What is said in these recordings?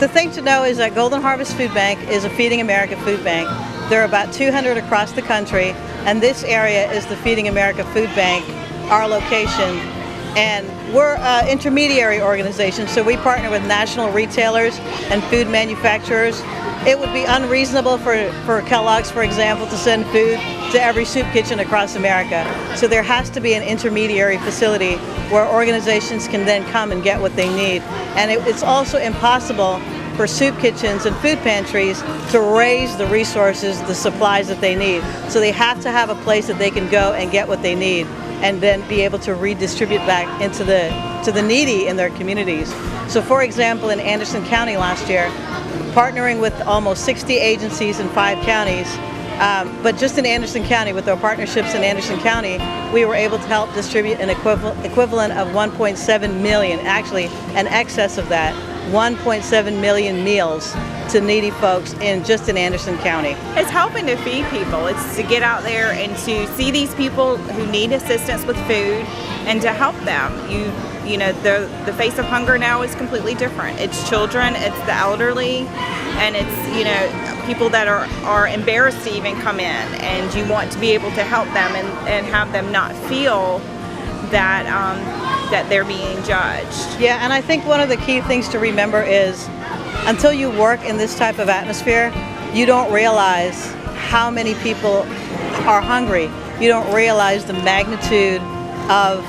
The thing to know is that Golden Harvest Food Bank is a Feeding America food bank. There are about 200 across the country, and this area is the Feeding America Food Bank, our location. And we're an intermediary organization, so we partner with national retailers and food manufacturers. It would be unreasonable for Kellogg's, for example, to send food to every soup kitchen across America. So there has to be an intermediary facility where organizations can then come and get what they need. And it's also impossible for soup kitchens and food pantries to raise the resources, the supplies that they need. So they have to have a place that they can go and get what they need, and then be able to redistribute back into to the needy in their communities. So for example, in Anderson County last year, partnering with almost 60 agencies in 5 counties, but just in Anderson County, with our partnerships in Anderson County, we were able to help distribute an equivalent of 1.7 million, actually an excess of that, 1.7 million meals to needy folks just in Anderson County. It's helping to feed people. It's to get out there and to see these people who need assistance with food and to help them. You know, the face of hunger now is completely different. It's children, it's the elderly, and it's, you know, people that are embarrassed to even come in, and you want to be able to help them and have them not feel that that they're being judged. Yeah, and I think one of the key things to remember is until you work in this type of atmosphere, you don't realize how many people are hungry. You don't realize the magnitude of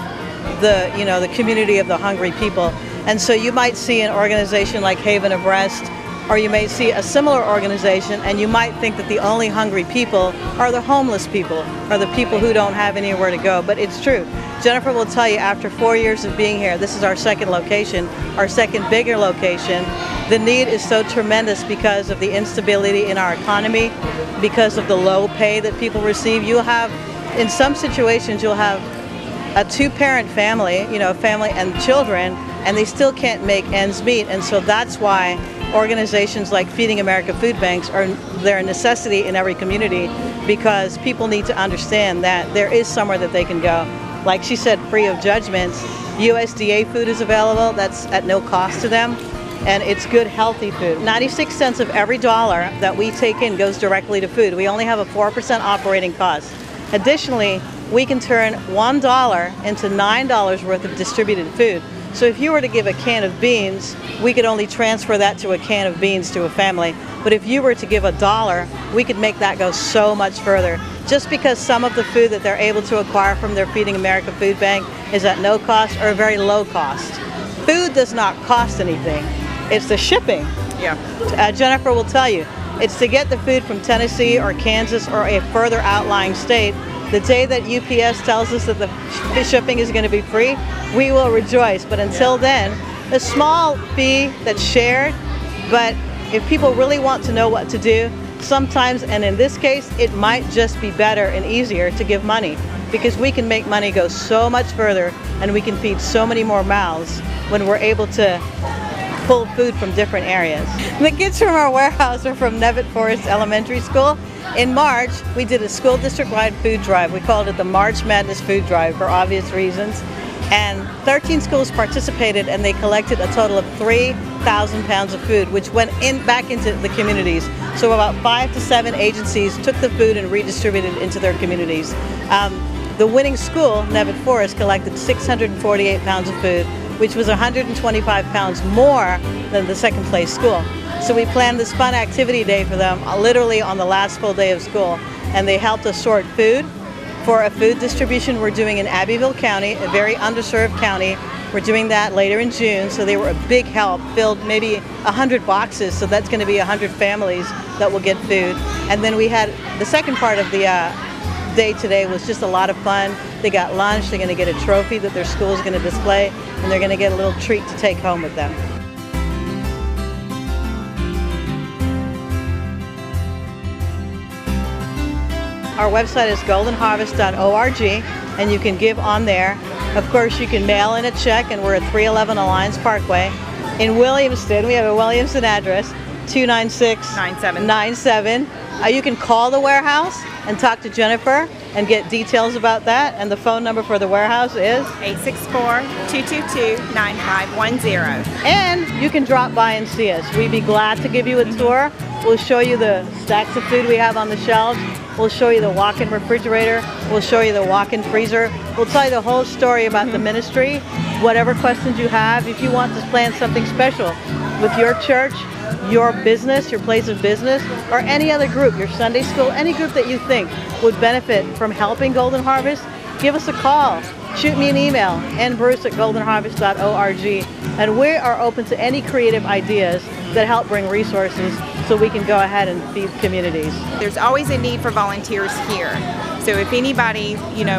the community of the hungry people. And so you might see an organization like Haven of Rest, or you may see a similar organization, and you might think that the only hungry people are the homeless people, or the people who don't have anywhere to go. But it's true. Jennifer will tell you, after 4 years of being here, this is our second location, our second bigger location. The need is so tremendous because of the instability in our economy, because of the low pay that people receive. You'll have, in some situations, you'll have a 2-parent family, a family and children, and they still can't make ends meet. And so that's why organizations like Feeding America Food Banks they're a necessity in every community, because people need to understand that there is somewhere that they can go. Like she said, free of judgments. USDA food is available. That's at no cost to them. And it's good, healthy food. 96 cents of every dollar that we take in goes directly to food. We only have a 4% operating cost. Additionally, we can turn $1 into $9 worth of distributed food. So if you were to give a can of beans, we could only transfer that to a can of beans to a family. But if you were to give $1, we could make that go so much further. Just because some of the food that they're able to acquire from their Feeding America Food Bank is at no cost or very low cost. Food does not cost anything. It's the shipping. Yeah. Jennifer will tell you, it's to get the food from Tennessee or Kansas or a further outlying state. The day that UPS tells us that the shipping is going to be free, we will rejoice. But until then, a small fee that's shared, but if people really want to know what to do, sometimes, and in this case, it might just be better and easier to give money, because we can make money go so much further and we can feed so many more mouths when we're able to pull food from different areas. The kids from our warehouse are from Nevitt Forest Elementary School. In March, we did a school district-wide food drive. We called it the March Madness Food Drive for obvious reasons. And 13 schools participated, and they collected a total of 3,000 pounds of food, which went back into the communities. So about 5 to 7 agencies took the food and redistributed into their communities. The winning school, Nevitt Forest, collected 648 pounds of food, which was 125 pounds more than the second place school. So we planned this fun activity day for them, literally on the last full day of school, and they helped us sort food for a food distribution we're doing in Abbeville County, a very underserved county. We're doing that later in June, so they were a big help, filled maybe 100 boxes, so that's going to be 100 families that will get food. And then we had the second part of the day today was just a lot of fun. They got lunch, they're going to get a trophy that their school is going to display, and they're going to get a little treat to take home with them. Our website is goldenharvest.org, and you can give on there. Of course, you can mail in a check, and we're at 311 Alliance Parkway. In Williamston, we have a Williamston address, 296-9797. You can call the warehouse and talk to Jennifer and get details about that. And the phone number for the warehouse is 864-222-9510. And you can drop by and see us. We'd be glad to give you a tour. We'll show you the stacks of food we have on the shelves. We'll show you the walk-in refrigerator. We'll show you the walk-in freezer. We'll tell you the whole story about the ministry. Whatever questions you have, if you want to plan something special with your church, your business, your place of business, or any other group, your Sunday school, any group that you think would benefit from helping Golden Harvest, give us a call. Shoot me an email, nbruce@goldenharvest.org, and we are open to any creative ideas that help bring resources so we can go ahead and feed communities. There's always a need for volunteers here. So if anybody,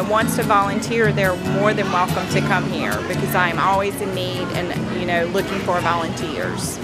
wants to volunteer, they're more than welcome to come here, because I'm always in need and, looking for volunteers.